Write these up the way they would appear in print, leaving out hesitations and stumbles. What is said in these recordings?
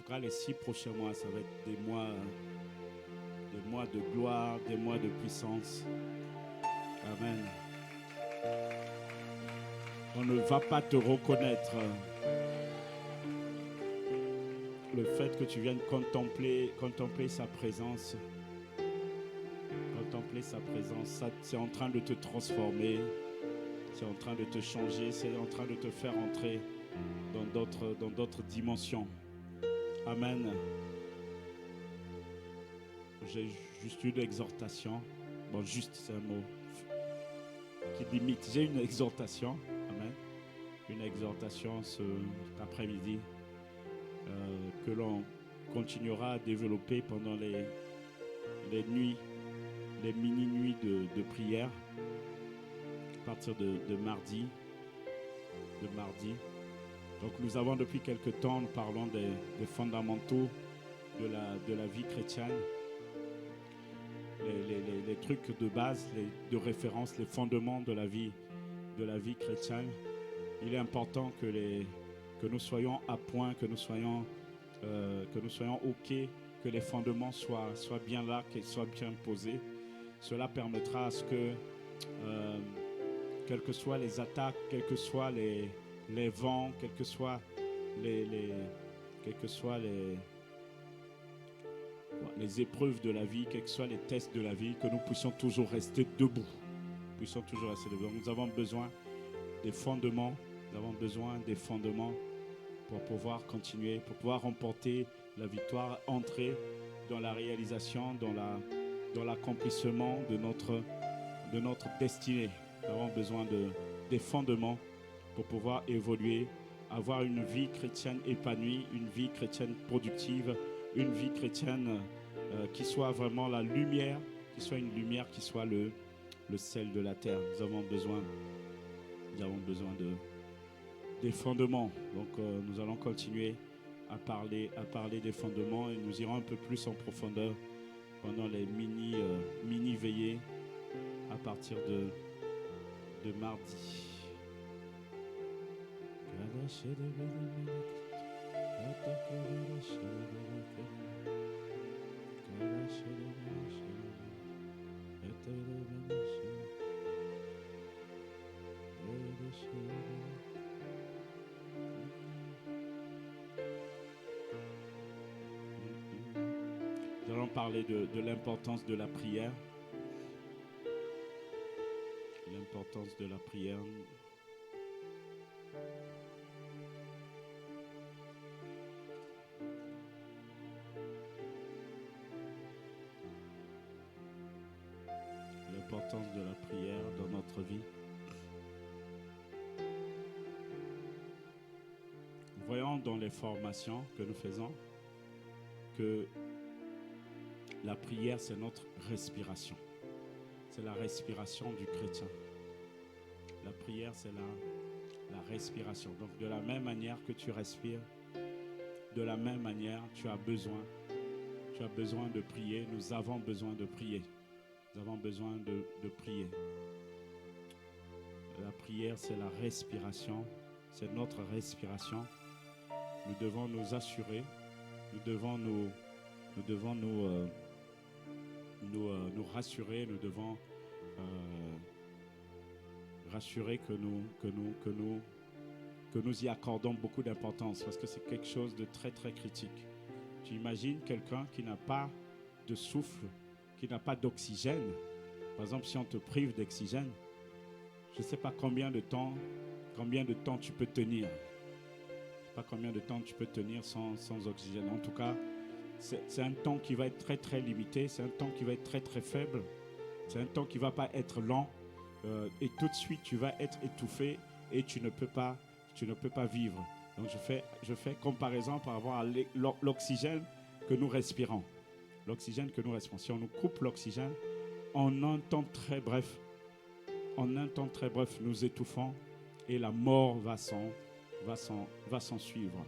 cas, les 6 prochains mois, ça va être des mois de gloire, des mois de puissance. Amen. On ne va pas te reconnaître. Le fait que tu viennes contempler sa présence, c'est en train de te transformer, c'est en train de te changer, c'est en train de te faire entrer dans d'autres dimensions. Amen. J'ai juste une exhortation. Bon, juste, c'est un mot qui limite. J'ai une exhortation. Amen. Une exhortation cet après-midi que l'on continuera à développer pendant les nuits, les mini-nuits de prière à partir de mardi. Donc nous avons depuis quelque temps, nous parlons des fondamentaux de la vie chrétienne, les trucs de base, de référence, les fondements de la vie chrétienne. Il est important que nous soyons à point, que nous soyons OK, que les fondements soient bien là, qu'ils soient bien posés. Cela permettra à ce que, quelles que soient les attaques, quels que soient les vents, quelles que soient les épreuves de la vie, quels que soient les tests de la vie, que nous puissions toujours rester debout. Nous avons besoin des fondements. Nous avons besoin des fondements pour pouvoir continuer, pour pouvoir remporter la victoire, entrer dans la réalisation, dans l'accomplissement de notre destinée. Nous avons besoin des fondements pour pouvoir évoluer, avoir une vie chrétienne épanouie, une vie chrétienne productive, une vie chrétienne qui soit vraiment la lumière, qui soit une lumière, qui soit le sel de la terre. Nous avons besoin des fondements. Donc nous allons continuer à parler des fondements et nous irons un peu plus en profondeur pendant les mini veillées à partir de mardi. Nous allons parler de l'importance de la prière. L'importance de la prière. L'importance de la prière dans notre vie. Voyons dans les formations que nous faisons que la prière, c'est notre respiration. C'est la respiration du chrétien. La prière, c'est la respiration. Donc, de la même manière que tu respires, de la même manière, tu as besoin de prier. Nous avons besoin de prier. Nous avons besoin de prier. La prière, c'est la respiration. C'est notre respiration. Nous devons nous assurer. Nous devons nous rassurer. Nous devons rassurer que nous y accordons beaucoup d'importance parce que c'est quelque chose de très très critique. Tu imagines quelqu'un qui n'a pas de souffle, qui n'a pas d'oxygène. Par exemple, si on te prive d'oxygène, je ne sais pas combien de temps tu peux tenir. Je ne sais pas combien de temps tu peux tenir sans oxygène. En tout cas, c'est un temps qui va être très très limité, c'est un temps qui va être très très faible, c'est un temps qui ne va pas être lent et tout de suite tu vas être étouffé et tu ne peux pas vivre. Donc je fais comparaison par rapport à l'oxygène que nous respirons. L'oxygène que nous respirons. Si on nous coupe l'oxygène, en un temps très bref, nous étouffons et la mort va s'en suivre.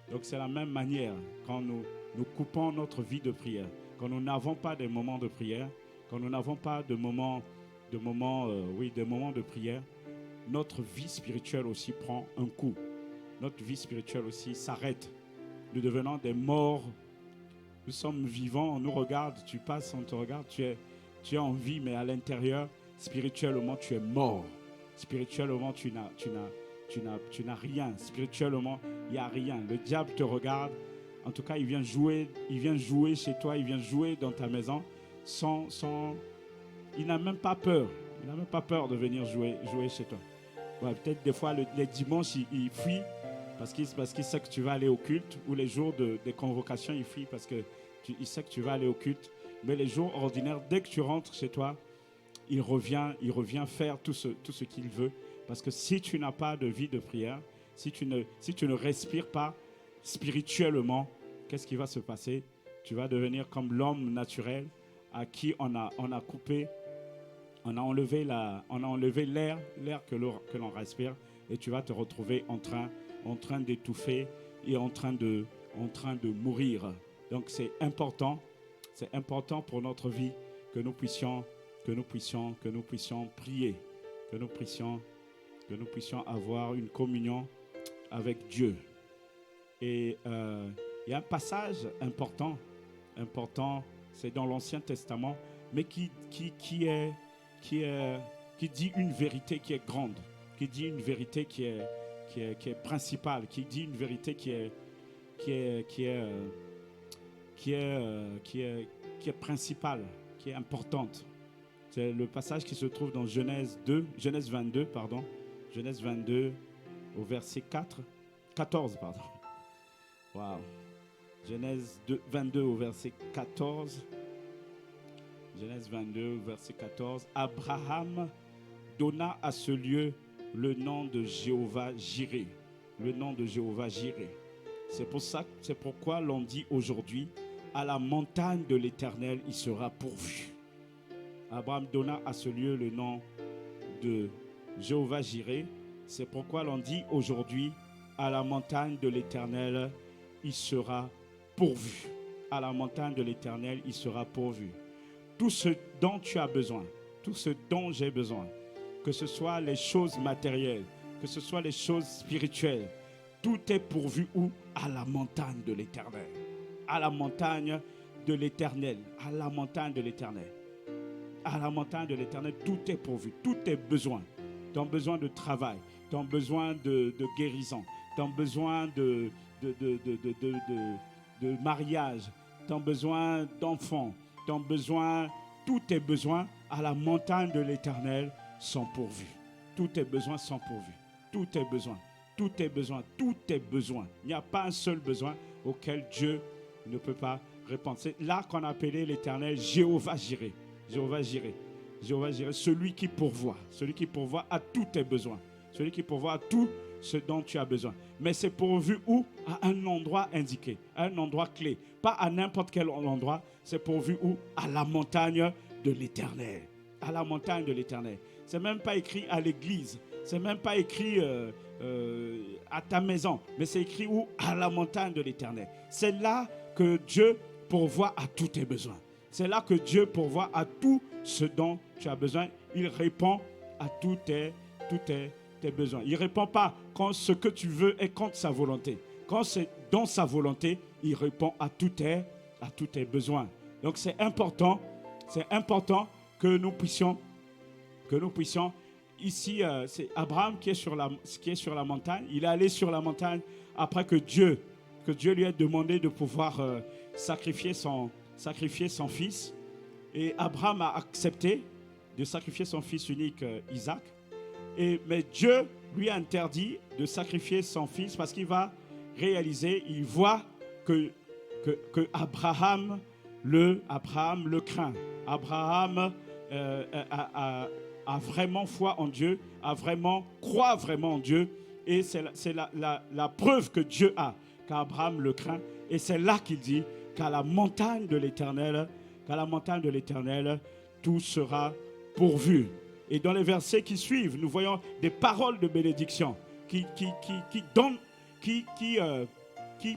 Donc c'est la même manière quand nous coupons notre vie de prière, quand nous n'avons pas de moments de prière, quand nous n'avons pas de moments de prière, notre vie spirituelle aussi prend un coup. Notre vie spirituelle aussi s'arrête. nous devenons des morts. Nous sommes vivants, on nous regarde, tu passes, on te regarde, tu es en vie, mais à l'intérieur, spirituellement, tu es mort. Spirituellement, tu n'as rien. Spirituellement, il n'y a rien. Le diable te regarde. En tout cas, il vient jouer chez toi, il vient jouer dans ta maison il n'a même pas peur. Il n'a même pas peur de venir jouer chez toi. Ouais, peut-être des fois, les dimanches, il fuit parce qu'il sait que tu vas aller au culte, ou les jours des convocations, il fuit parce qu'il sait que tu vas aller au culte. Mais les jours ordinaires, dès que tu rentres chez toi, il revient faire tout ce qu'il veut. Parce que si tu n'as pas de vie de prière, si tu ne respires pas spirituellement, qu'est-ce qui va se passer? Tu vas devenir comme l'homme naturel à qui on a coupé, on a enlevé l'air que l'on respire, et tu vas te retrouver en train d'étouffer et en train de mourir. Donc c'est important pour notre vie que nous puissions prier, que nous puissions avoir une communion avec Dieu. Et il y a un passage important, c'est dans l'Ancien Testament, mais qui dit une vérité qui est grande, qui dit une vérité qui est principale, qui dit une vérité qui est principale, qui est importante. C'est le passage qui se trouve dans Genèse 22, au verset 14. Wow. Genèse 22 au verset 14. Genèse 22 au verset 14. Abraham donna à ce lieu le nom de Jéhovah Jireh. Le nom de Jéhovah Jireh. C'est pourquoi l'on dit aujourd'hui, à la montagne de l'Éternel, il sera pourvu. Abraham donna à ce lieu le nom de Jéhovah Jireh. C'est pourquoi l'on dit aujourd'hui, à la montagne de l'Éternel, il sera pourvu. À la montagne de l'Éternel, il sera pourvu. Tout ce dont tu as besoin, tout ce dont j'ai besoin, que ce soit les choses matérielles, que ce soit les choses spirituelles, tout est pourvu où? À la montagne de l'Éternel. À la montagne de l'Éternel. À la montagne de l'Éternel. À la montagne de l'Éternel, tout est pourvu. Tous tes besoins. Ton besoin de travail, ton besoin de guérison, ton besoin de mariage, ton besoin d'enfant, ton besoin, tous tes besoins à la montagne de l'Éternel sont pourvus. Tous tes besoins sont pourvus. Tous tes besoins, tous tes besoins, tous tes besoins. Il n'y a pas un seul besoin auquel Dieu ne peut pas répondre. C'est là qu'on appelait l'Éternel Jéhovah Jireh. Jéhovah Jireh. Jéhovah Jireh, celui qui pourvoit à tous tes besoins, celui qui pourvoit à tout ce dont tu as besoin. Mais c'est pourvu où? À un endroit indiqué, à un endroit clé. Pas à n'importe quel endroit, c'est pourvu où? À la montagne de l'Éternel. À la montagne de l'Éternel. C'est même pas écrit à l'église, c'est même pas écrit à ta maison, mais c'est écrit où? À la montagne de l'Éternel. C'est là que Dieu pourvoit à tous tes besoins. C'est là que Dieu pourvoit à tout ce dont tu as besoin. Il répond à tous tes besoins. Il ne répond pas quand ce que tu veux est contre sa volonté. Quand c'est dans sa volonté, il répond à tous tes besoins. Donc c'est important que nous puissions ici, c'est Abraham qui est sur la montagne. Il est allé sur la montagne après que Dieu lui ait demandé de pouvoir sacrifier son fils. Et Abraham a accepté de sacrifier son fils unique, Isaac. Mais Dieu lui a interdit de sacrifier son fils parce qu'il va réaliser, il voit que Abraham le craint. Abraham a vraiment foi en Dieu, croit vraiment en Dieu. Et c'est la preuve que Dieu a, qu'Abraham le craint. Et c'est là qu'il dit qu'à la montagne de l'Éternel, tout sera pourvu. Et dans les versets qui suivent, nous voyons des paroles de bénédiction qui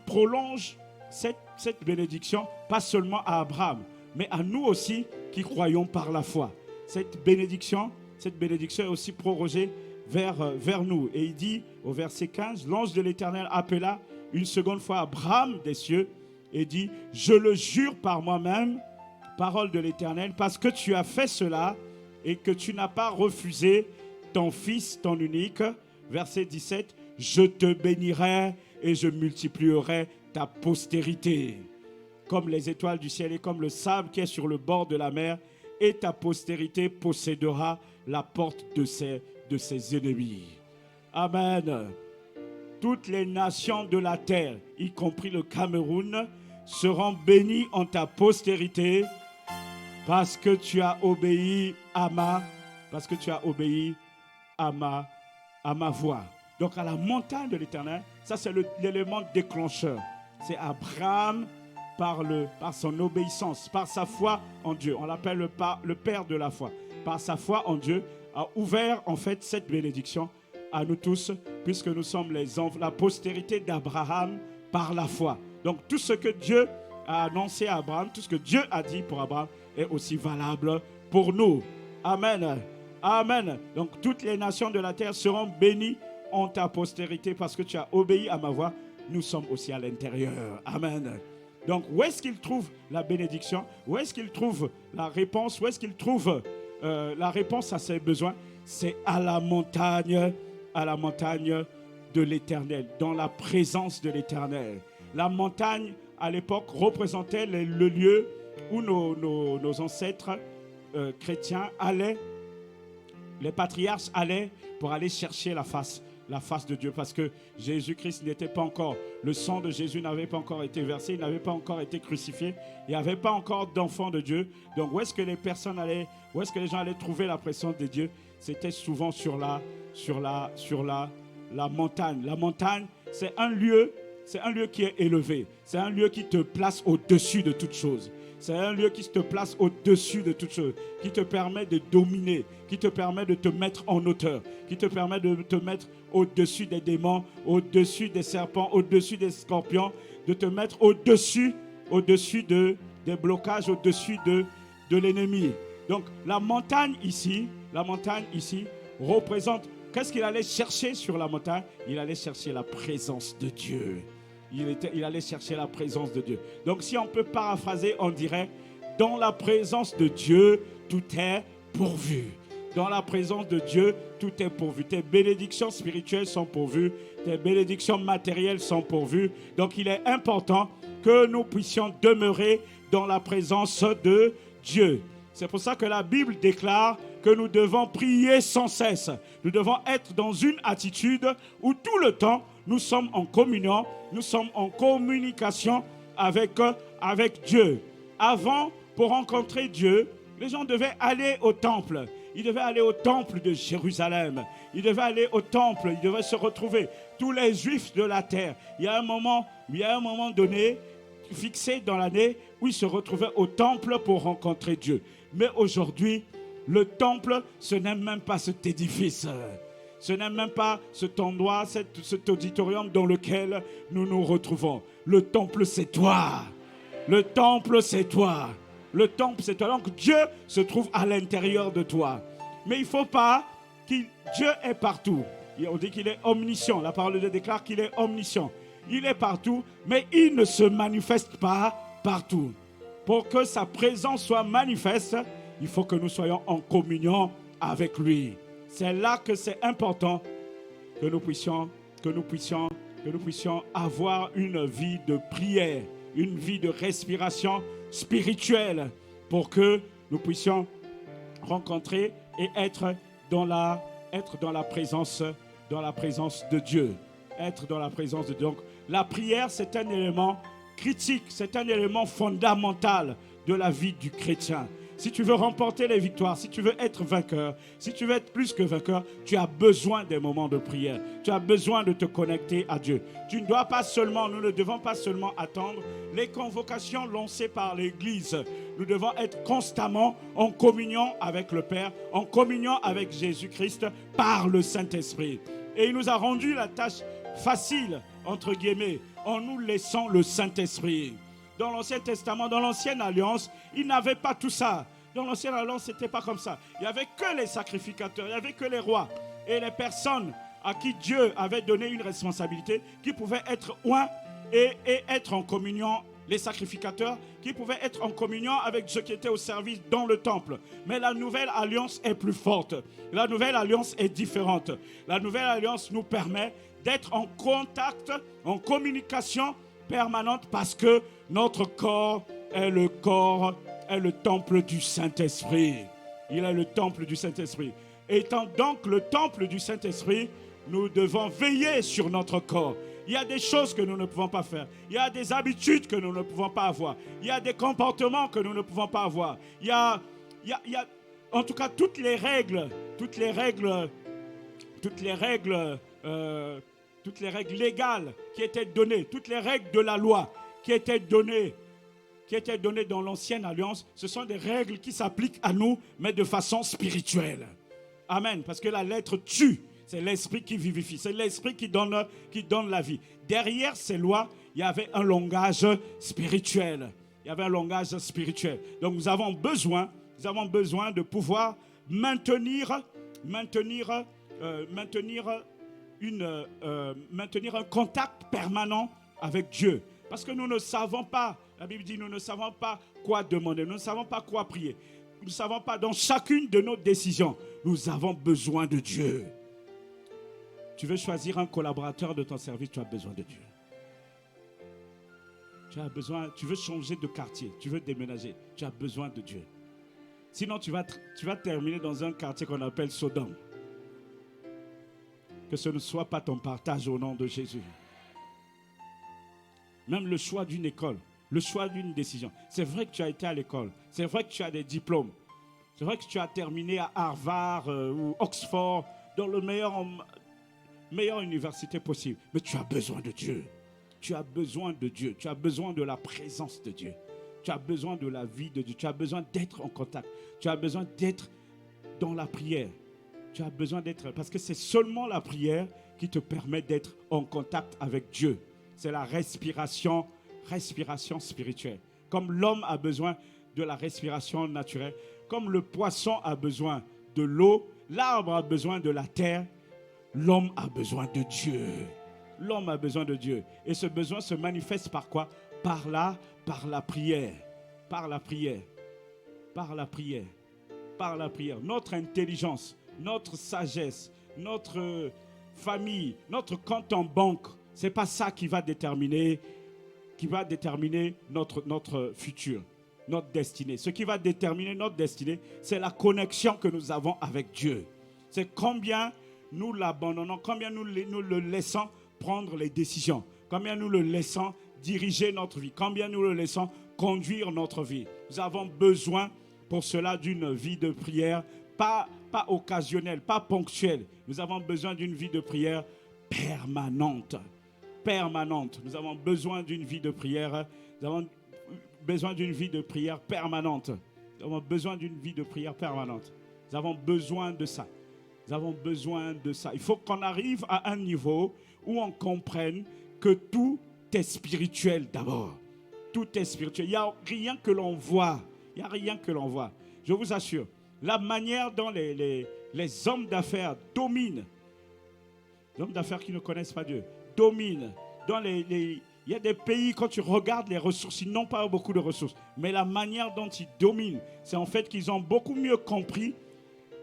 prolongent cette bénédiction, pas seulement à Abraham, mais à nous aussi qui croyons par la foi. Cette bénédiction est aussi prorogée vers nous. Et il dit au verset 15, l'ange de l'Éternel appela une seconde fois Abraham des cieux et dit, je le jure par moi-même, parole de l'Éternel, parce que tu as fait cela et que tu n'as pas refusé ton fils, ton unique. Verset 17, je te bénirai et je multiplierai ta postérité, comme les étoiles du ciel et comme le sable qui est sur le bord de la mer, et ta postérité possédera la porte de ses ennemis. Amen. Toutes les nations de la terre, y compris le Cameroun, seront bénies en ta postérité parce que tu as obéi à ma voix. Donc à la montagne de l'Éternel, ça c'est l'élément déclencheur. C'est Abraham par son obéissance, par sa foi en Dieu. On l'appelle le père de la foi. Par sa foi en Dieu, a ouvert en fait cette bénédiction à nous tous, puisque nous sommes la postérité d'Abraham par la foi. Donc tout ce que Dieu a annoncé à Abraham, tout ce que Dieu a dit pour Abraham est aussi valable pour nous. Amen. Amen. Donc toutes les nations de la terre seront bénies en ta postérité parce que tu as obéi à ma voix. Nous sommes aussi à l'intérieur. Amen. Donc où est-ce qu'il trouve la bénédiction? Où est-ce qu'il trouve la réponse? Où est-ce qu'il trouve la réponse à ses besoins? C'est à la montagne de l'Éternel, dans la présence de l'Éternel. La montagne, à l'époque, représentait le lieu où nos ancêtres chrétiens allaient, les patriarches allaient pour aller chercher la face de Dieu, parce que Jésus-Christ n'était pas encore, le sang de Jésus n'avait pas encore été versé, il n'avait pas encore été crucifié, il n'y avait pas encore d'enfants de Dieu. Donc où est-ce que les personnes allaient, où est-ce que les gens allaient trouver la présence de Dieu? C'était souvent sur la montagne. La montagne, c'est un lieu qui est élevé, c'est un lieu qui te place au-dessus de toute chose. C'est un lieu qui te place au-dessus de toutes choses, qui te permet de dominer, qui te permet de te mettre en hauteur, qui te permet de te mettre au-dessus des démons, au-dessus des serpents, au-dessus des scorpions, de te mettre au-dessus des blocages, au-dessus de l'ennemi. Donc la montagne ici représente, qu'est-ce qu'il allait chercher sur la montagne? Il allait chercher la présence de Dieu. Il allait chercher la présence de Dieu. Donc si on peut paraphraser, on dirait, dans la présence de Dieu, tout est pourvu. Dans la présence de Dieu, tout est pourvu. Tes bénédictions spirituelles sont pourvues, tes bénédictions matérielles sont pourvues. Donc il est important que nous puissions demeurer dans la présence de Dieu. C'est pour ça que la Bible déclare que nous devons prier sans cesse. Nous devons être dans une attitude où tout le temps, nous sommes en communion, nous sommes en communication avec Dieu. Avant, pour rencontrer Dieu, les gens devaient aller au temple. Ils devaient aller au temple de Jérusalem. Ils devaient aller au temple, ils devaient se retrouver. Tous les Juifs de la terre, il y a un moment donné, fixé dans l'année, où ils se retrouvaient au temple pour rencontrer Dieu. Mais aujourd'hui, le temple, ce n'est même pas cet édifice. Ce n'est même pas cet endroit, cet auditorium dans lequel nous nous retrouvons. Le temple, c'est toi. Le temple, c'est toi. Le temple, c'est toi. Donc Dieu se trouve à l'intérieur de toi. Mais il ne faut pas Dieu est partout. On dit qu'il est omniscient. La parole de Dieu déclare qu'il est omniscient. Il est partout, mais il ne se manifeste pas partout. Pour que sa présence soit manifeste, il faut que nous soyons en communion avec lui. C'est là que c'est important que nous puissions avoir une vie de prière, une vie de respiration spirituelle, pour que nous puissions rencontrer et être dans la présence de Dieu. Être dans la présence de Dieu. Donc, la prière, c'est un élément critique, c'est un élément fondamental de la vie du chrétien. Si tu veux remporter les victoires, si tu veux être vainqueur, si tu veux être plus que vainqueur, tu as besoin des moments de prière. Tu as besoin de te connecter à Dieu. Nous ne devons pas seulement attendre les convocations lancées par l'Église. Nous devons être constamment en communion avec le Père, en communion avec Jésus-Christ par le Saint-Esprit. Et il nous a rendu la tâche facile, entre guillemets, en nous laissant le Saint-Esprit. Dans l'Ancien Testament, dans l'Ancienne Alliance, il n'avait pas tout ça. Dans l'Ancienne Alliance, ce n'était pas comme ça. Il n'y avait que les sacrificateurs, il n'y avait que les rois. Et les personnes à qui Dieu avait donné une responsabilité, qui pouvaient être oints et être en communion, les sacrificateurs, qui pouvaient être en communion avec ceux qui étaient au service dans le temple. Mais la nouvelle alliance est plus forte. La nouvelle alliance est différente. La nouvelle alliance nous permet d'être en contact, en communication permanente, parce que notre corps est le temple du Saint-Esprit. Il est le temple du Saint-Esprit. Étant donc le temple du Saint-Esprit, nous devons veiller sur notre corps. Il y a des choses que nous ne pouvons pas faire. Il y a des habitudes que nous ne pouvons pas avoir. Il y a des comportements que nous ne pouvons pas avoir. Il y a en tout cas toutes les règles légales qui étaient données, toutes les règles de la loi qui étaient données dans l'ancienne alliance, ce sont des règles qui s'appliquent à nous, mais de façon spirituelle. Amen. Parce que la lettre tue. C'est l'esprit qui vivifie. C'est l'esprit qui donne la vie. Derrière ces lois, il y avait un langage spirituel. Il y avait un langage spirituel. Donc nous avons besoin de pouvoir maintenir un contact permanent avec Dieu. Parce que nous ne savons pas, la Bible dit, nous ne savons pas quoi demander, nous ne savons pas quoi prier. Nous ne savons pas, dans chacune de nos décisions, nous avons besoin de Dieu. Tu veux choisir un collaborateur de ton service, tu as besoin de Dieu. Tu veux changer de quartier, tu veux déménager, tu as besoin de Dieu. Sinon, tu vas terminer dans un quartier qu'on appelle Sodome. Que ce ne soit pas ton partage au nom de Jésus. Même le choix d'une école, le choix d'une décision. C'est vrai que tu as été à l'école, c'est vrai que tu as des diplômes, c'est vrai que tu as terminé à Harvard ou Oxford, dans le meilleure université possible. Mais tu as besoin de Dieu. Tu as besoin de Dieu. Tu as besoin de la présence de Dieu. Tu as besoin de la vie de Dieu. Tu as besoin d'être en contact. Tu as besoin d'être dans la prière. Tu as besoin d'être... Parce que c'est seulement la prière qui te permet d'être en contact avec Dieu. C'est la respiration spirituelle. Comme l'homme a besoin de la respiration naturelle, comme le poisson a besoin de l'eau, l'arbre a besoin de la terre, l'homme a besoin de Dieu. L'homme a besoin de Dieu. Et ce besoin se manifeste par quoi? Par la prière. Par la prière. Par la prière. Par la prière. Notre intelligence, notre sagesse, notre famille, notre compte en banque, ce n'est pas ça qui va déterminer notre futur, notre destinée. Ce qui va déterminer notre destinée, c'est la connexion que nous avons avec Dieu. C'est combien nous l'abandonnons, combien nous le laissons prendre les décisions, combien nous le laissons diriger notre vie, combien nous le laissons conduire notre vie. Nous avons besoin pour cela d'une vie de prière, pas occasionnelle, pas ponctuelle. Nous avons besoin d'une vie de prière permanente. Permanente. Nous avons besoin d'une vie de prière. Nous avons besoin d'une vie de prière permanente. Nous avons besoin d'une vie de prière permanente. Nous avons besoin de ça. Nous avons besoin de ça. Il faut qu'on arrive à un niveau où on comprenne que tout est spirituel d'abord. Tout est spirituel. Il n'y a rien que l'on voit. Il n'y a rien que l'on voit. Je vous assure, la manière dont les hommes d'affaires dominent, les hommes d'affaires qui ne connaissent pas Dieu, dominent. Il y a des pays, quand tu regardes les ressources, ils n'ont pas beaucoup de ressources. Mais la manière dont ils dominent, c'est en fait qu'ils ont beaucoup mieux compris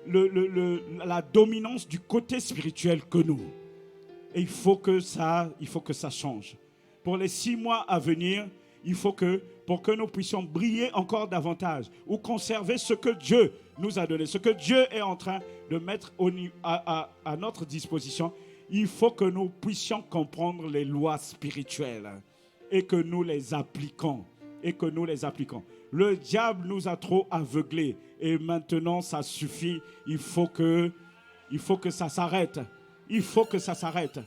la dominance du côté spirituel que nous. Et il faut que ça change. Pour les 6 mois à venir, il faut pour que nous puissions briller encore davantage ou conserver ce que Dieu nous a donné, ce que Dieu est en train de mettre à notre disposition, il faut que nous puissions comprendre les lois spirituelles et que nous les appliquons. Le diable nous a trop aveuglés et maintenant ça suffit. Il faut que ça s'arrête. Il faut que ça s'arrête.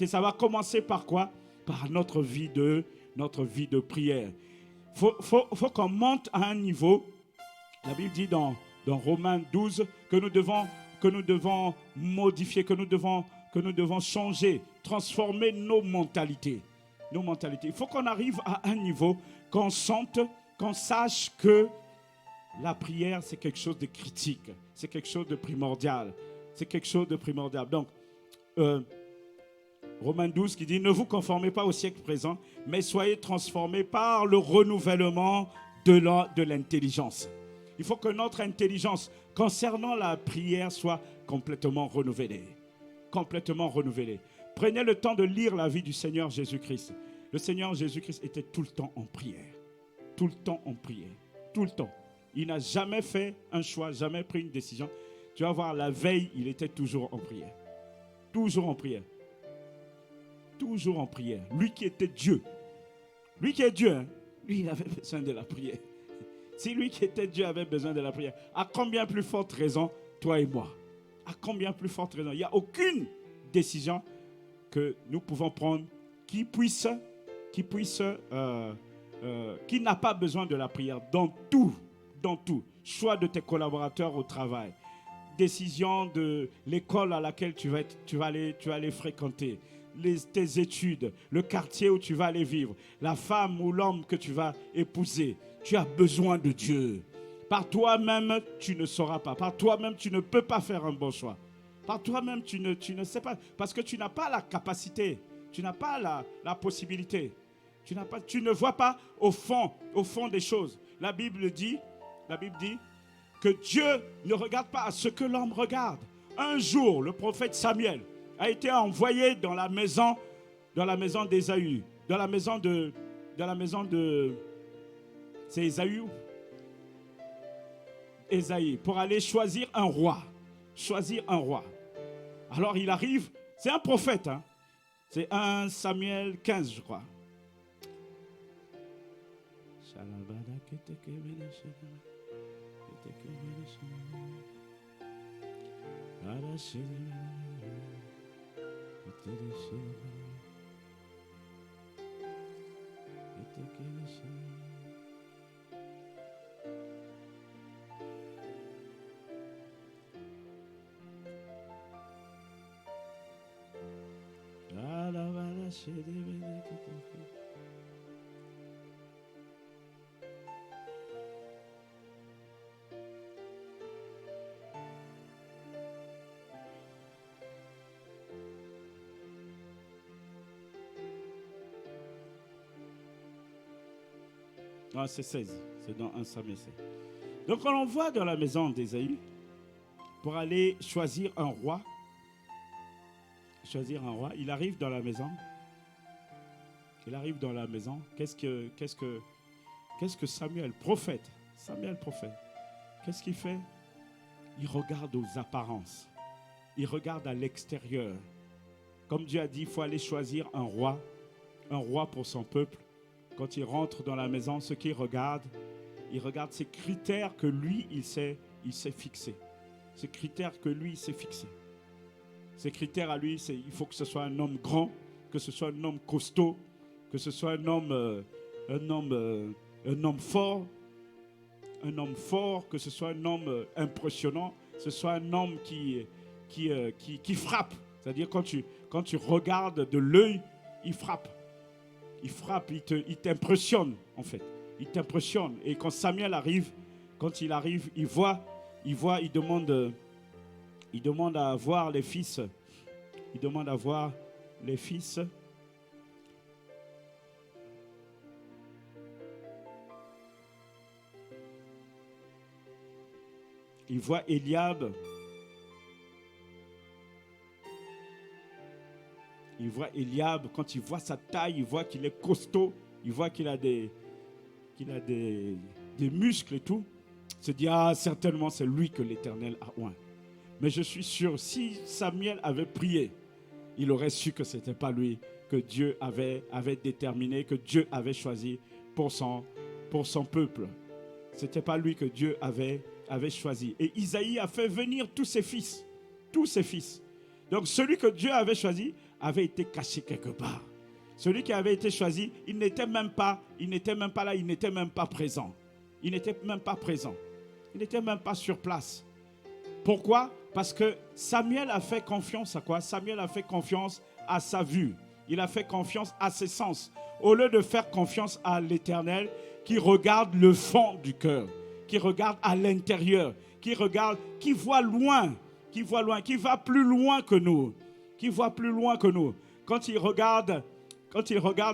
Et ça va commencer par quoi? Par notre vie de prière. Faut qu'on monte à un niveau. La Bible dit dans Romains 12 que nous devons modifier, que nous devons changer, transformer nos mentalités. Il faut qu'on arrive à un niveau qu'on sente, qu'on sache que la prière, c'est quelque chose de critique, c'est quelque chose de primordial. Donc, euh, Romains 12 qui dit « Ne vous conformez pas au siècle présent, mais soyez transformés par le renouvellement de l'intelligence. » Il faut que notre intelligence concernant la prière soit complètement renouvelée. Complètement renouvelée. Prenez le temps de lire la vie du Seigneur Jésus-Christ. Le Seigneur Jésus-Christ était tout le temps en prière. Tout le temps en prière. Tout le temps. Il n'a jamais fait un choix, jamais pris une décision. Tu vas voir, la veille, il était toujours en prière. Toujours en prière. Toujours en prière. Lui qui était Dieu. Lui qui est Dieu, hein, lui, il avait besoin de la prière. Si lui qui était Dieu avait besoin de la prière, à combien plus forte raison, toi et moi? À combien plus forte raison? Il n'y a aucune décision que nous pouvons prendre qui n'a pas besoin de la prière dans tout. Choix de tes collaborateurs au travail, décision de l'école à laquelle tu vas aller fréquenter, tes études, le quartier où tu vas aller vivre, la femme ou l'homme que tu vas épouser. Tu as besoin de Dieu. Par toi-même, tu ne sauras pas. Par toi-même, tu ne peux pas faire un bon choix. Par toi-même, tu ne sais pas. Parce que tu n'as pas la capacité. Tu n'as pas la possibilité. Tu ne vois pas au fond des choses. La Bible dit que Dieu ne regarde pas à ce que l'homme regarde. Un jour, le prophète Samuel a été envoyé dans la maison d'Ésaü, dans la maison de c'est Ésaïe, pour aller choisir un roi. Alors il arrive, c'est un prophète, hein? C'est 1 Samuel 15, je crois. Non, c'est 16. C'est dans 1 Samuel 16. Donc, on l'envoie dans la maison d'Ésaü pour aller choisir un roi. Il arrive dans la maison. Qu'est-ce que Samuel, prophète, qu'est-ce qu'il fait? Il regarde aux apparences. Il regarde à l'extérieur. Comme Dieu a dit, il faut aller choisir un roi pour son peuple. Quand il rentre dans la maison, ce qu'il regarde, il regarde ces critères que lui, il s'est fixé. Ces critères que lui, il s'est fixé. Ces critères à lui, il faut que ce soit un homme grand, que ce soit un homme costaud, que ce soit un homme fort, que ce soit un homme impressionnant, que ce soit un homme qui frappe. C'est-à-dire quand tu regardes de l'œil, il frappe. Il t'impressionne en fait. Il t'impressionne. Et quand Samuel arrive, il demande à voir les fils. Il voit Eliab. Quand il voit sa taille, il voit qu'il est costaud, il voit qu'il a des muscles et tout. Il se dit, certainement c'est lui que l'Éternel a oint. Mais je suis sûr, si Samuel avait prié, il aurait su que ce n'était pas lui que Dieu avait déterminé, que Dieu avait choisi pour son peuple. Ce n'était pas lui que Dieu avait choisi. Et Isaïe a fait venir tous ses fils. Donc celui que Dieu avait choisi avait été caché quelque part. Celui qui avait été choisi, il n'était même pas là, il n'était même pas présent. Il n'était même pas sur place. Pourquoi? Parce que Samuel a fait confiance à quoi? Samuel a fait confiance à sa vue. Il a fait confiance à ses sens. Au lieu de faire confiance à l'Éternel qui regarde le fond du cœur, qui regarde à l'intérieur, qui voit loin, qui va plus loin que nous. qui voit plus loin que nous. Quand il regarde,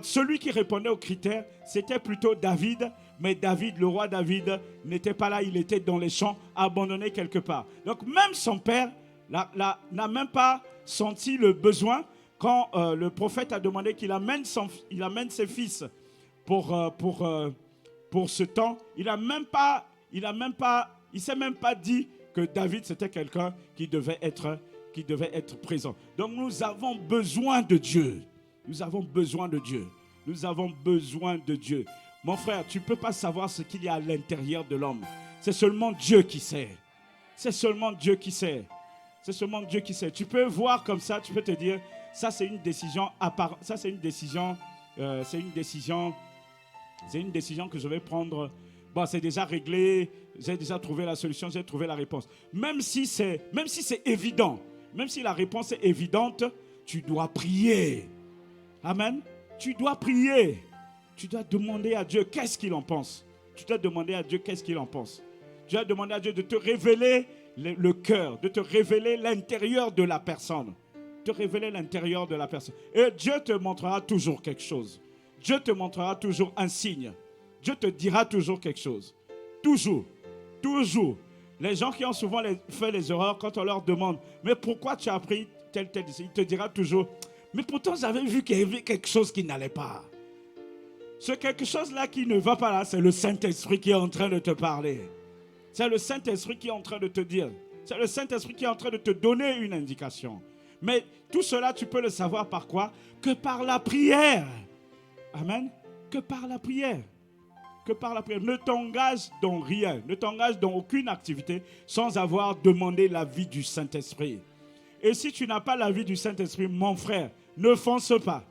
celui qui répondait aux critères, c'était plutôt David. Mais David, le roi David, n'était pas là. Il était dans les champs, abandonné quelque part. Donc même son père n'a même pas senti le besoin quand le prophète a demandé qu'il amène ses fils pour ce temps. Il s'est même pas dit que David c'était quelqu'un qui devait être présent. Donc nous avons besoin de Dieu. Nous avons besoin de Dieu. Nous avons besoin de Dieu. Mon frère, tu ne peux pas savoir ce qu'il y a à l'intérieur de l'homme. C'est seulement Dieu qui sait. C'est seulement Dieu qui sait. C'est seulement Dieu qui sait. Tu peux voir comme ça, tu peux te dire, ça c'est une décision ça c'est une décision que je vais prendre. Bon, c'est déjà réglé, j'ai déjà trouvé la solution, j'ai trouvé la réponse. Même si c'est évident, même si la réponse est évidente, tu dois prier. Amen. Tu dois prier. Tu dois demander à Dieu qu'est-ce qu'il en pense. Tu dois demander à Dieu qu'est-ce qu'il en pense. Tu dois demander à Dieu de te révéler le cœur, de te révéler l'intérieur de la personne. Te révéler l'intérieur de la personne. Et Dieu te montrera toujours quelque chose. Dieu te montrera toujours un signe. Dieu te dira toujours quelque chose. Toujours. Toujours. Les gens qui ont souvent fait les erreurs, quand on leur demande, mais pourquoi tu as pris telle décision, il te dira toujours, mais pourtant j'avais vu qu'il y avait quelque chose qui n'allait pas. Ce quelque chose-là qui ne va pas là, c'est le Saint-Esprit qui est en train de te parler. C'est le Saint-Esprit qui est en train de te dire. C'est le Saint-Esprit qui est en train de te donner une indication. Mais tout cela, tu peux le savoir par quoi? Que par la prière. Amen. Que par la prière. Que par la prière. Ne t'engage dans rien. Ne t'engage dans aucune activité sans avoir demandé l'avis du Saint-Esprit. Et si tu n'as pas l'avis du Saint-Esprit, mon frère, ne fonce pas.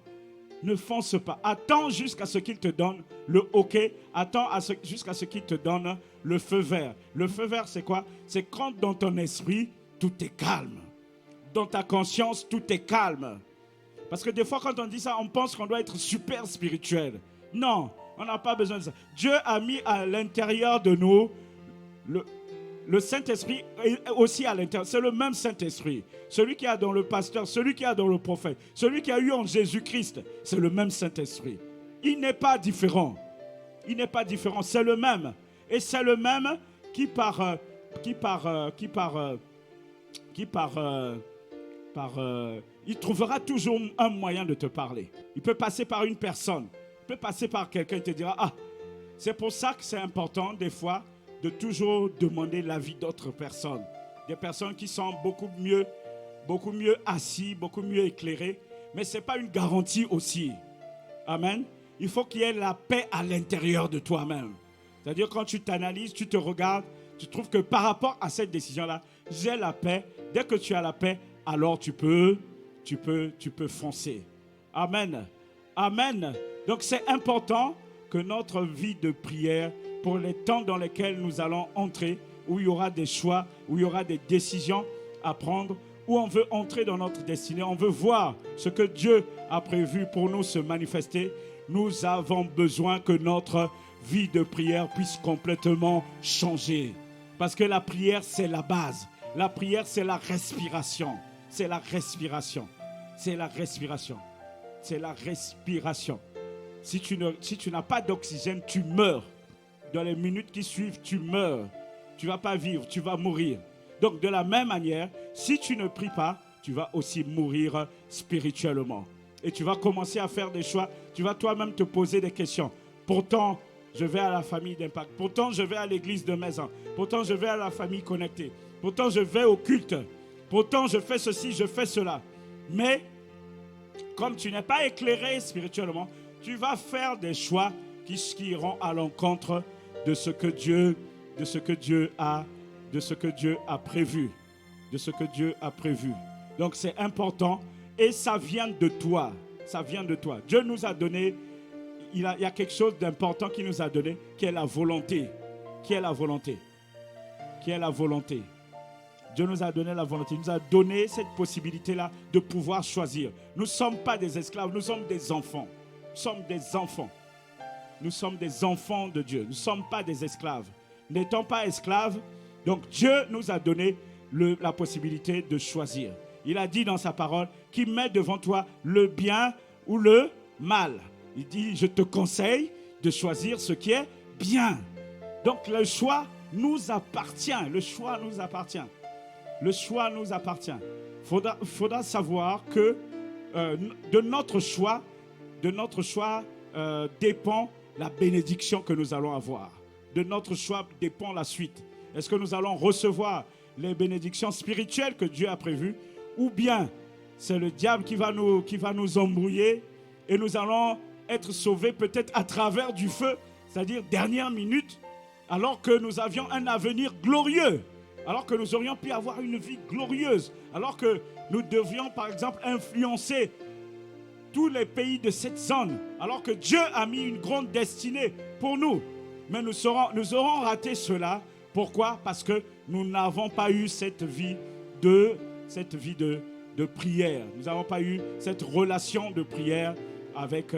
Ne fonce pas. Attends jusqu'à ce qu'il te donne le OK. Attends jusqu'à ce qu'il te donne le feu vert. Le feu vert, c'est quoi? C'est quand dans ton esprit, tout est calme. Dans ta conscience, tout est calme. Parce que des fois, quand on dit ça, on pense qu'on doit être super spirituel. Non, on n'a pas besoin de ça. Dieu a mis à l'intérieur de nous le Saint-Esprit est aussi à l'intérieur. C'est le même Saint-Esprit. Celui qui a dans le pasteur, celui qui a dans le prophète, celui qui a eu en Jésus-Christ, c'est le même Saint-Esprit. Il n'est pas différent. Il n'est pas différent. C'est le même. Et c'est le même il trouvera toujours un moyen de te parler. Il peut passer par une personne. Il peut passer par quelqu'un et te dira, ah, c'est pour ça que c'est important des fois de toujours demander l'avis d'autres personnes. Des personnes qui sont beaucoup mieux assis, beaucoup mieux éclairées. Mais ce n'est pas une garantie aussi. Amen. Il faut qu'il y ait la paix à l'intérieur de toi-même. C'est-à-dire quand tu t'analyses, tu te regardes, tu trouves que par rapport à cette décision-là, j'ai la paix. Dès que tu as la paix, alors tu peux foncer. Amen. Amen. Donc c'est important que notre vie de prière, pour les temps dans lesquels nous allons entrer, où il y aura des choix, où il y aura des décisions à prendre, où on veut entrer dans notre destinée, on veut voir ce que Dieu a prévu pour nous se manifester, nous avons besoin que notre vie de prière puisse complètement changer. Parce que la prière, c'est la base. La prière, c'est la respiration. C'est la respiration. C'est la respiration. C'est la respiration. Si tu n'as pas d'oxygène, tu meurs. Dans les minutes qui suivent, tu meurs. Tu ne vas pas vivre, tu vas mourir. Donc de la même manière, si tu ne pries pas, tu vas aussi mourir spirituellement. Et tu vas commencer à faire des choix. Tu vas toi-même te poser des questions. Pourtant, je vais à la famille d'Impact. Pourtant, je vais à l'église de Maison. Pourtant, je vais à la famille connectée. Pourtant, je vais au culte. Pourtant, je fais ceci, je fais cela. Mais, comme tu n'es pas éclairé spirituellement, tu vas faire des choix qui iront à l'encontre de ce que Dieu a prévu. De ce que Dieu a prévu. Donc, c'est important et ça vient de toi. Ça vient de toi. Dieu nous a donné, il y a quelque chose d'important qu'il nous a donné, qui est la volonté. Qui est la volonté. Qui est la volonté. Dieu nous a donné la volonté. Il nous a donné cette possibilité-là de pouvoir choisir. Nous ne sommes pas des esclaves, nous sommes des enfants. Nous sommes des enfants. Nous sommes des enfants de Dieu. Nous ne sommes pas des esclaves. N'étant pas esclaves, donc Dieu nous a donné la possibilité de choisir. Il a dit dans sa parole qu'il met devant toi le bien ou le mal. Il dit, je te conseille de choisir ce qui est bien. Donc le choix nous appartient. Le choix nous appartient. Le choix nous appartient. Faudra savoir que de notre choix dépend la bénédiction que nous allons avoir. De notre choix dépend la suite. Est-ce que nous allons recevoir les bénédictions spirituelles que Dieu a prévues, ou bien c'est le diable qui va nous embrouiller et nous allons être sauvés peut-être à travers du feu, c'est-à-dire dernière minute, alors que nous avions un avenir glorieux, alors que nous aurions pu avoir une vie glorieuse, alors que nous devions par exemple influencer tous les pays de cette zone, alors que Dieu a mis une grande destinée pour nous. Mais nous aurons raté cela. Pourquoi? Parce que nous n'avons pas eu cette vie de prière. Nous n'avons pas eu cette relation de prière avec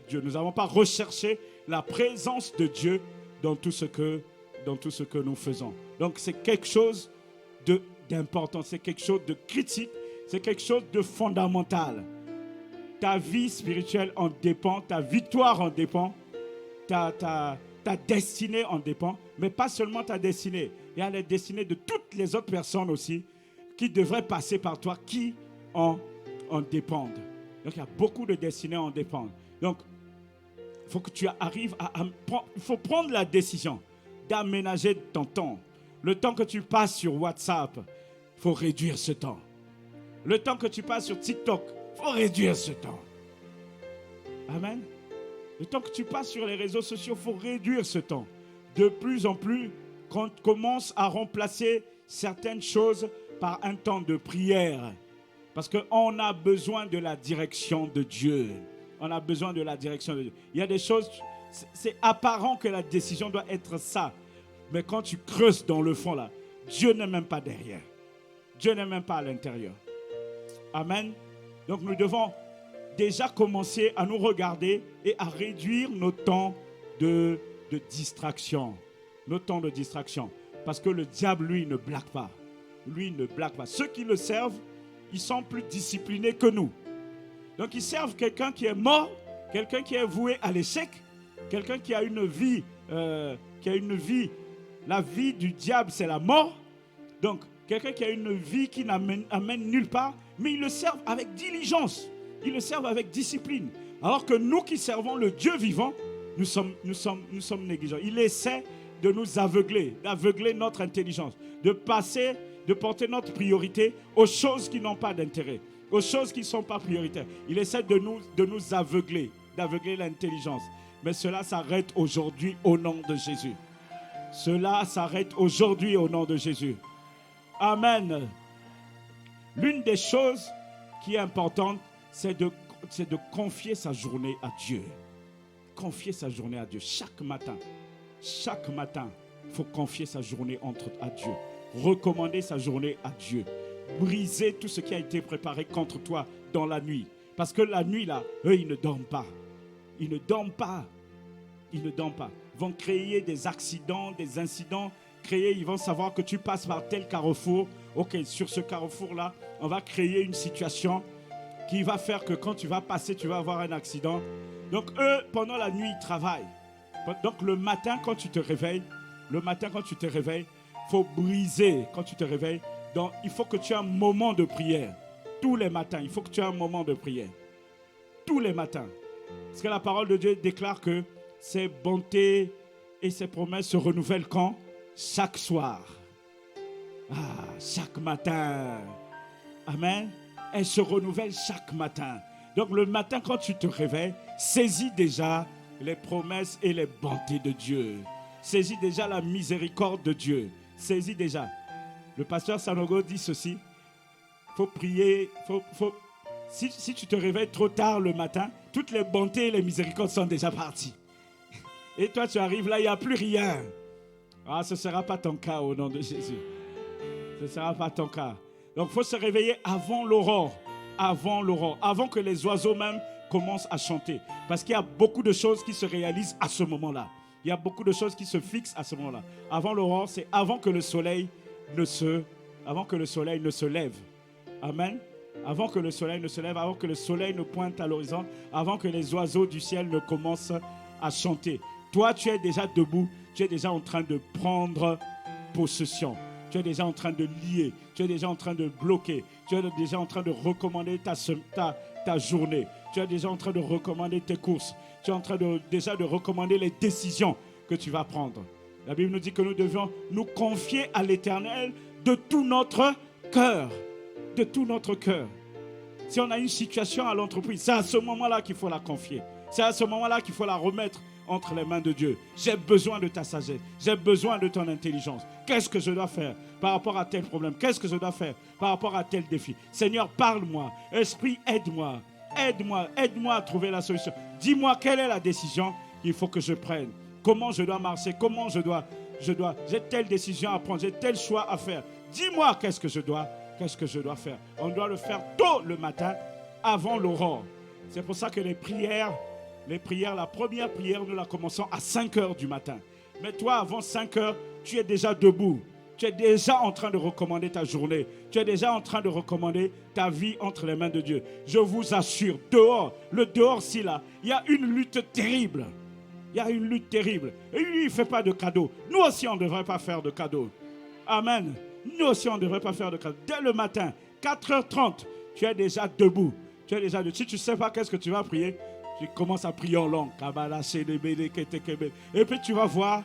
Dieu. Nous n'avons pas recherché la présence de Dieu dans tout ce que nous faisons. Donc c'est quelque chose d'important, c'est quelque chose de critique, c'est quelque chose de fondamental. Ta vie spirituelle en dépend, ta victoire en dépend, ta destinée en dépend, mais pas seulement ta destinée. Il y a les destinées de toutes les autres personnes aussi qui devraient passer par toi, qui en dépendent. Donc il y a beaucoup de destinées en dépendent. Donc il faut que tu arrives il faut prendre la décision d'aménager ton temps. Le temps que tu passes sur WhatsApp, il faut réduire ce temps. Le temps que tu passes sur TikTok, il faut réduire ce temps. Amen. Le temps que tu passes sur les réseaux sociaux, il faut réduire ce temps. De plus en plus, quand on commence à remplacer certaines choses par un temps de prière. Parce qu'on a besoin de la direction de Dieu. On a besoin de la direction de Dieu. Il y a des choses, c'est apparent que la décision doit être ça. Mais quand tu creuses dans le fond là, Dieu n'est même pas derrière. Dieu n'est même pas à l'intérieur. Amen. Donc nous devons déjà commencer à nous regarder et à réduire nos temps de distraction. Nos temps de distraction. Parce que le diable, lui, ne blague pas. Lui, ne blague pas. Ceux qui le servent, ils sont plus disciplinés que nous. Donc ils servent quelqu'un qui est mort, quelqu'un qui est voué à l'échec, quelqu'un qui a une vie, la vie du diable, c'est la mort. Donc quelqu'un qui a une vie qui n'amène nulle part, mais ils le servent avec diligence. Ils le servent avec discipline. Alors que nous qui servons le Dieu vivant, nous sommes négligents. Il essaie de nous aveugler, d'aveugler notre intelligence, de porter notre priorité aux choses qui n'ont pas d'intérêt, aux choses qui ne sont pas prioritaires. Il essaie de nous aveugler, d'aveugler l'intelligence. Mais cela s'arrête aujourd'hui au nom de Jésus. Cela s'arrête aujourd'hui au nom de Jésus. Amen. L'une des choses qui est importante, c'est de confier sa journée à Dieu. Confier sa journée à Dieu. Chaque matin, il faut confier sa journée à Dieu. Recommander sa journée à Dieu. Briser tout ce qui a été préparé contre toi dans la nuit. Parce que la nuit, là, eux, ils ne dorment pas. Ils ne dorment pas. Ils ne dorment pas. Ils vont créer des accidents, des incidents. Ils vont savoir que tu passes par tel carrefour. Ok, sur ce carrefour-là, on va créer une situation qui va faire que quand tu vas passer, tu vas avoir un accident. Donc eux, pendant la nuit, ils travaillent. Donc le matin, quand tu te réveilles, il faut briser quand tu te réveilles. Donc il faut que tu aies un moment de prière. Tous les matins, il faut que tu aies un moment de prière. Tous les matins. Parce que la parole de Dieu déclare que ses bontés et ses promesses se renouvellent quand? Chaque soir. Chaque matin. Amen. Elles se renouvellent chaque matin. Donc le matin, quand tu te réveilles, saisis déjà les promesses et les bontés de Dieu. Saisis déjà la miséricorde de Dieu. Saisis déjà. Le pasteur Sanogo dit ceci. Il faut prier. Si tu te réveilles trop tard le matin, toutes les bontés et les miséricordes sont déjà parties. Et toi, tu arrives là, il n'y a plus rien. Ce ne sera pas ton cas au nom de Jésus. Ce ne sera pas ton cas. Donc, il faut se réveiller avant l'aurore. Avant que les oiseaux même commencent à chanter. Parce qu'il y a beaucoup de choses qui se réalisent à ce moment-là. Il y a beaucoup de choses qui se fixent à ce moment-là. Avant l'aurore, c'est avant que le soleil ne se avant que le soleil ne se lève. Amen. Avant que le soleil ne se lève, avant que le soleil ne pointe à l'horizon, avant que les oiseaux du ciel ne commencent à chanter. Toi, tu es déjà debout, tu es déjà en train de prendre possession. Tu es déjà en train de lier, tu es déjà en train de bloquer, tu es déjà en train de recommander ta journée, tu es déjà en train de recommander tes courses, tu es en train déjà de recommander les décisions que tu vas prendre. La Bible nous dit que nous devions nous confier à l'Éternel de tout notre cœur. De tout notre cœur. Si on a une situation à l'entreprise, c'est à ce moment-là qu'il faut la confier. C'est à ce moment-là qu'il faut la remettre entre les mains de Dieu. J'ai besoin de ta sagesse. J'ai besoin de ton intelligence. Qu'est-ce que je dois faire par rapport à tel problème? Qu'est-ce que je dois faire par rapport à tel défi? Seigneur, parle-moi. Esprit, aide-moi. Aide-moi à trouver la solution. Dis-moi quelle est la décision qu'il faut que je prenne. Comment je dois marcher? Comment j'ai telle décision à prendre. J'ai tel choix à faire. Dis-moi qu'est-ce que je dois faire. On doit le faire tôt le matin, avant l'aurore. C'est pour ça que les prières, la première prière, nous la commençons à 5 heures du matin. Mais toi, avant 5 heures, tu es déjà debout. Tu es déjà en train de recommander ta journée. Tu es déjà en train de recommander ta vie entre les mains de Dieu. Je vous assure, le dehors-ci là, il y a une lutte terrible. Il y a une lutte terrible. Et lui, il ne fait pas de cadeaux. Nous aussi, on ne devrait pas faire de cadeaux. Amen. Nous aussi, on ne devrait pas faire de cadeaux. Dès le matin, 4h30, tu es déjà debout. Si tu ne sais pas qu'est-ce que tu vas prier, tu commences à prier en langue. Et puis tu vas voir,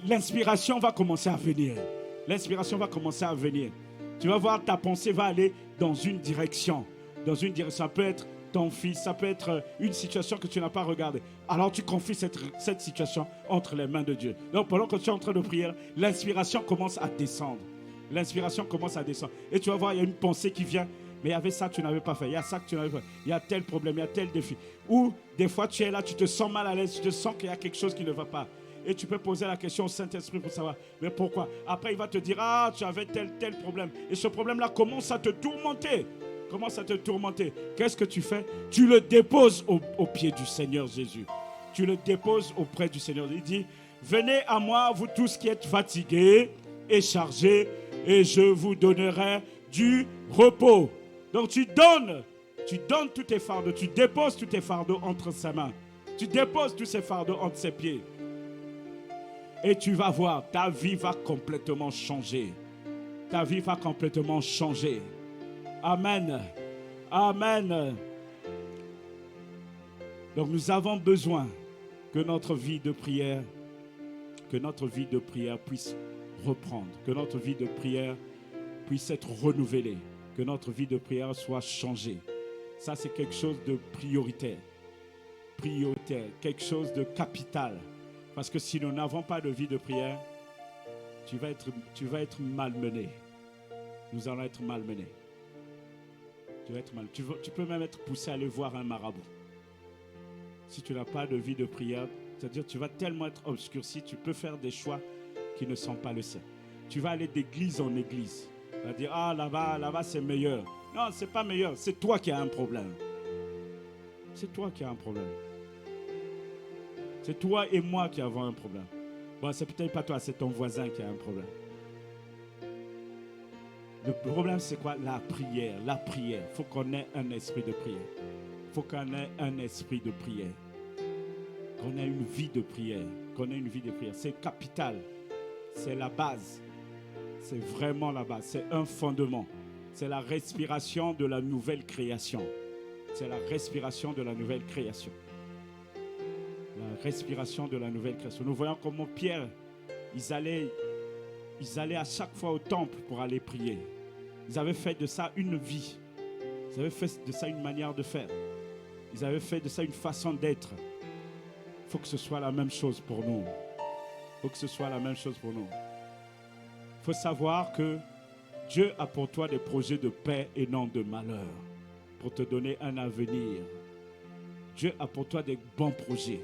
l'inspiration va commencer à venir. L'inspiration va commencer à venir. Tu vas voir, ta pensée va aller dans une direction. Ça peut être ton fils, ça peut être une situation que tu n'as pas regardée. Alors tu confies cette situation entre les mains de Dieu. Donc pendant que tu es en train de prier, l'inspiration commence à descendre. Et tu vas voir, il y a une pensée qui vient. Mais il y avait ça que tu n'avais pas fait. Il y a ça que tu n'avais pas fait. Il y a tel problème, il y a tel défi. Ou des fois tu es là, tu te sens mal à l'aise, tu te sens qu'il y a quelque chose qui ne va pas. Et tu peux poser la question au Saint-Esprit pour savoir, mais pourquoi? Après il va te dire, tu avais tel problème. Et ce problème-là commence à te tourmenter. Qu'est-ce que tu fais? Tu le déposes au pied du Seigneur Jésus. Tu le déposes auprès du Seigneur. Il dit, venez à moi, vous tous qui êtes fatigués et chargés, et je vous donnerai du repos. Donc tu donnes tous tes fardeaux, tu déposes tous tes fardeaux entre ses mains. Tu déposes tous ces fardeaux entre ses pieds. Et tu vas voir, ta vie va complètement changer. Amen. Amen. Donc nous avons besoin que notre vie de prière puisse reprendre, que notre vie de prière puisse être renouvelée, que notre vie de prière soit changée. Ça, c'est quelque chose de prioritaire, quelque chose de capital. Parce que si nous n'avons pas de vie de prière, tu vas être malmené. Nous allons être malmenés. Tu peux même être poussé à aller voir un marabout. Si tu n'as pas de vie de prière, c'est-à-dire tu vas tellement être obscurci, tu peux faire des choix qui ne sont pas le sien. Tu vas aller d'église en église. Tu vas dire, là-bas c'est meilleur. Non, c'est pas meilleur, c'est toi qui as un problème. C'est toi et moi qui avons un problème. Bon, c'est peut-être pas toi, c'est ton voisin qui a un problème. Le problème, c'est quoi? La prière. Il faut qu'on ait un esprit de prière. Qu'on ait une vie de prière. C'est capital. C'est la base. C'est vraiment la base. C'est un fondement. C'est la respiration de la nouvelle création. Nous voyons comment Pierre, ils allaient à chaque fois au temple pour aller prier. Ils avaient fait de ça une vie. Ils avaient fait de ça une manière de faire. Ils avaient fait de ça une façon d'être. Il faut que ce soit la même chose pour nous. Il faut savoir que Dieu a pour toi des projets de paix et non de malheur. Pour te donner un avenir. Dieu a pour toi des bons projets.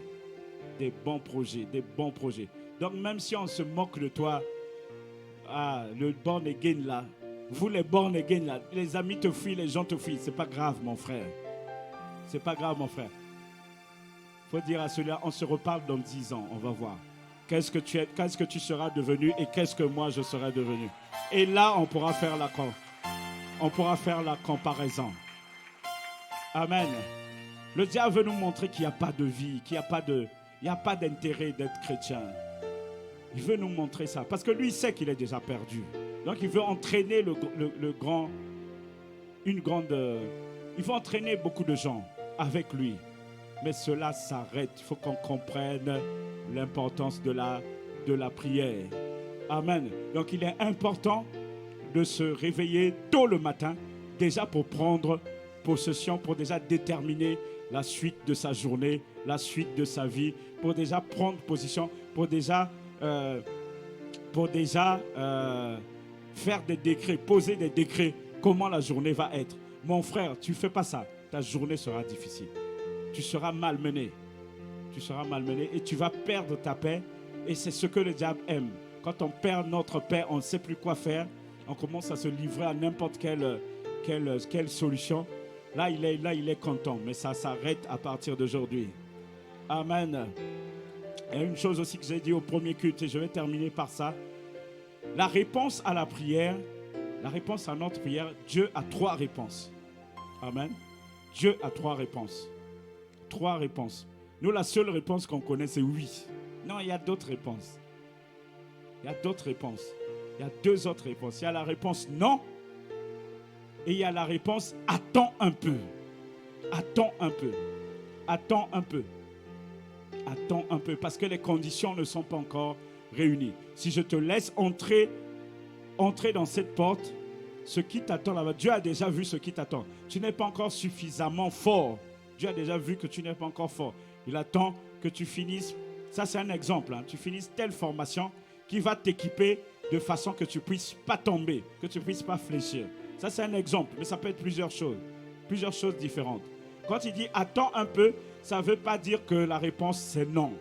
Donc même si on se moque de toi, le born again là, vous les born again là, les amis te fuient, les gens te fuient, c'est pas grave mon frère. Faut dire à celui-là, on se reparle dans 10 ans, on va voir. qu'est-ce que tu seras devenu et qu'est-ce que moi je serai devenu. Et là, on pourra faire la comparaison. Amen. Le diable veut nous montrer qu'il n'y a pas de vie, qu'il n'y a pas d'intérêt d'être chrétien. Il veut nous montrer ça. Parce que lui, il sait qu'il est déjà perdu. Donc, il veut entraîner il veut entraîner beaucoup de gens avec lui. Mais cela s'arrête. Il faut qu'on comprenne l'importance de la prière. Amen. Donc, il est important de se réveiller tôt le matin, déjà pour prendre possession, pour déjà déterminer la suite de sa journée, la suite de sa vie, pour déjà prendre position, pour déjà faire des décrets, poser des décrets, comment la journée va être. Mon frère, tu ne fais pas ça, ta journée sera difficile. Tu seras malmené. Tu seras malmené et tu vas perdre ta paix. Et c'est ce que le diable aime. Quand on perd notre paix, on ne sait plus quoi faire. On commence à se livrer à n'importe quelle solution. Là, il est content, mais ça s'arrête à partir d'aujourd'hui. Amen. Et une chose aussi que j'ai dit au premier culte, et je vais terminer par ça. La réponse à la prière, la réponse à notre prière, Dieu a 3 réponses. Amen. Dieu a 3 réponses. 3 réponses. Nous, la seule réponse qu'on connaît, c'est oui. Non, il y a d'autres réponses. Il y a d'autres réponses. Il y a 2 autres réponses. Il y a la réponse non. Et il y a la réponse attends un peu. Attends un peu. Attends un peu. Attends un peu. Parce que les conditions ne sont pas encore réunies. Si je te laisse entrer dans cette porte, ce qui t'attend là-bas, Dieu a déjà vu ce qui t'attend. Tu n'es pas encore suffisamment fort. Dieu a déjà vu que tu n'es pas encore fort. Il attend que tu finisses. Ça, c'est un exemple. Tu finisses telle formation qui va t'équiper de façon que tu ne puisses pas tomber, que tu ne puisses pas fléchir. Ça, c'est un exemple, mais ça peut être plusieurs choses différentes. Quand il dit « attends un peu », ça ne veut pas dire que la réponse, c'est non.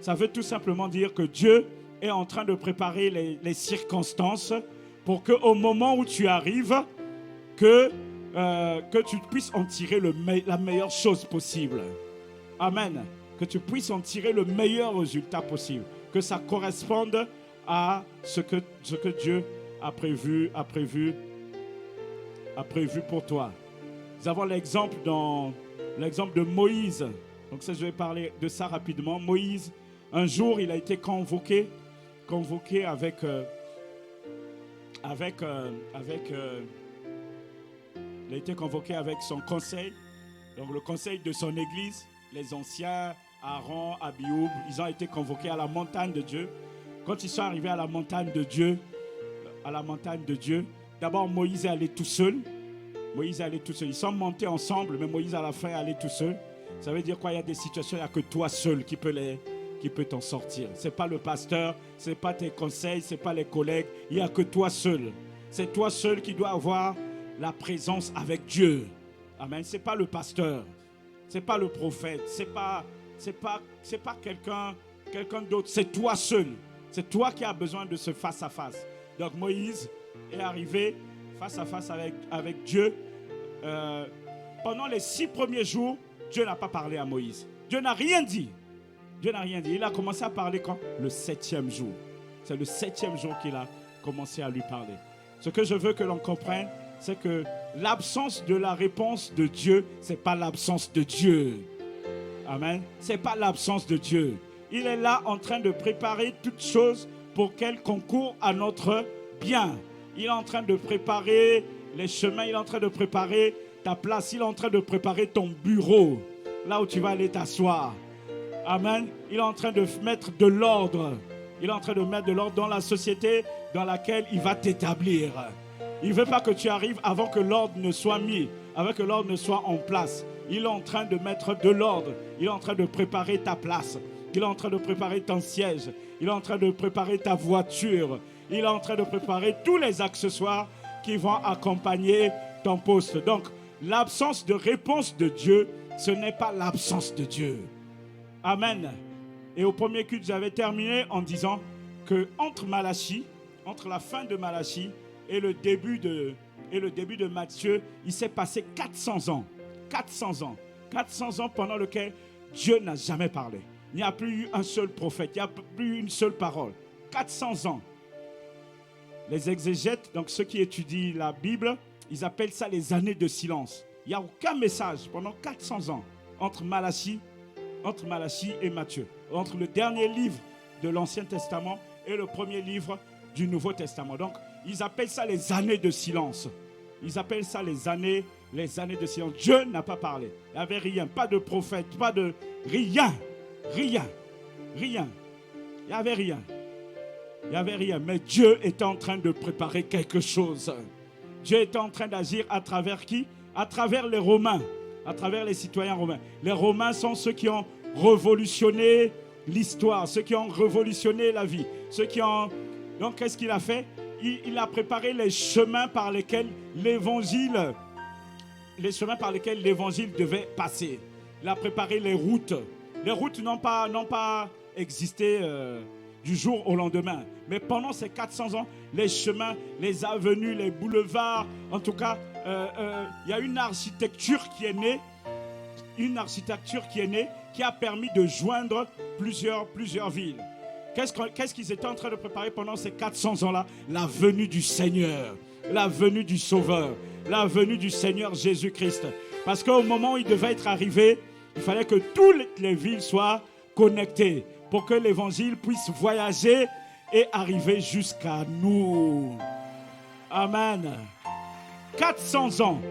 Ça veut tout simplement dire que Dieu est en train de préparer les circonstances pour qu'au moment où tu arrives, que tu puisses en tirer la meilleure chose possible. Amen. Que tu puisses en tirer le meilleur résultat possible. Que ça corresponde à ce que Dieu a prévu pour toi. Nous avons l'exemple de Moïse. Donc ça, je vais parler de ça rapidement. Moïse, un jour, il a été convoqué avec son conseil. Donc le conseil de son église, les anciens, Aaron, Abioub, ils ont été convoqués à la montagne de Dieu. Quand ils sont arrivés à la montagne de Dieu, d'abord Moïse est allé tout seul. Ils sont montés ensemble, mais Moïse à la fin est allé tout seul. Ça veut dire quoi? Il y a des situations, il n'y a que toi seul qui peut t'en sortir. Ce n'est pas le pasteur, ce n'est pas tes conseils, ce n'est pas les collègues. Il n'y a que toi seul. C'est toi seul qui dois avoir la présence avec Dieu. Amen. Ce n'est pas le pasteur, ce n'est pas le prophète, ce n'est pas quelqu'un d'autre. C'est toi seul. C'est toi qui as besoin de ce face-à-face. Donc Moïse est arrivé face à face avec Dieu. Pendant les 6 premiers jours, Dieu n'a pas parlé à Moïse. Dieu n'a rien dit. Il a commencé à parler quand? Le 7e jour. C'est le 7e jour qu'il a commencé à lui parler. Ce que je veux que l'on comprenne, c'est que l'absence de la réponse de Dieu, ce n'est pas l'absence de Dieu. Amen. Ce n'est pas l'absence de Dieu. Il est là en train de préparer toutes choses pour qu'elles concourent à notre bien. Il est en train de préparer les chemins, il est en train de préparer ta place, il est en train de préparer ton bureau, là où tu vas aller t'asseoir. Amen. Il est en train de mettre de l'ordre. Il est en train de mettre de l'ordre dans la société dans laquelle il va t'établir. Il ne veut pas que tu arrives avant que l'ordre ne soit mis, avant que l'ordre ne soit en place. Il est en train de mettre de l'ordre. Il est en train de préparer ta place. Il est en train de préparer ton siège. Il est en train de préparer ta voiture. Il est en train de préparer tous les accessoires qui vont accompagner ton poste. Donc, l'absence de réponse de Dieu, ce n'est pas l'absence de Dieu. Amen. Et au premier culte, j'avais terminé en disant que entre la fin de Malachie et le début de Matthieu, il s'est passé 400 ans. 400 ans. 400 ans pendant lesquels Dieu n'a jamais parlé. Il n'y a plus eu un seul prophète, il n'y a plus une seule parole. 400 ans. Les exégètes, donc ceux qui étudient la Bible, ils appellent ça les années de silence. Il n'y a aucun message pendant 400 ans entre Malachie et Matthieu. Entre le dernier livre de l'Ancien Testament et le premier livre du Nouveau Testament. Donc, ils appellent ça les années de silence. Ils appellent ça les années de silence. Dieu n'a pas parlé. Il n'y avait rien, pas de prophète, pas de... Rien. Il n'y avait rien. Il n'y avait rien. Mais Dieu était en train de préparer quelque chose. Dieu était en train d'agir à travers qui? À travers les Romains, à travers les citoyens romains. Les Romains sont ceux qui ont révolutionné l'histoire, ceux qui ont révolutionné la vie, ceux qui ont... Donc, qu'est-ce qu'il a fait? Il a préparé les chemins par lesquels l'évangile devait passer. Il a préparé les routes. Les routes n'ont pas existé du jour au lendemain. Mais pendant ces 400 ans, les chemins, les avenues, les boulevards, en tout cas, il y a une architecture qui est née, qui a permis de joindre plusieurs villes. Qu'est-ce qu'ils étaient en train de préparer pendant ces 400 ans-là? La venue du Seigneur, la venue du Sauveur, la venue du Seigneur Jésus-Christ. Parce qu'au moment où il devait être arrivé, il fallait que toutes les villes soient connectées pour que l'évangile puisse voyager et arriver jusqu'à nous. Amen. 400 ans,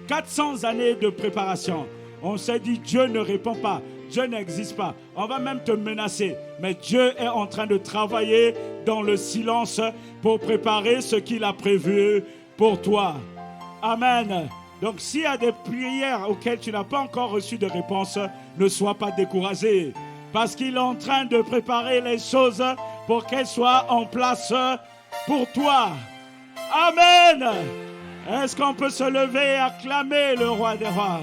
400 années de préparation. On s'est dit, Dieu ne répond pas, Dieu n'existe pas. On va même te menacer. Mais Dieu est en train de travailler dans le silence pour préparer ce qu'il a prévu pour toi. Amen. Donc s'il y a des prières auxquelles tu n'as pas encore reçu de réponse, ne sois pas découragé. Parce qu'il est en train de préparer les choses pour qu'elles soient en place pour toi. Amen. Est-ce qu'on peut se lever et acclamer le roi des rois?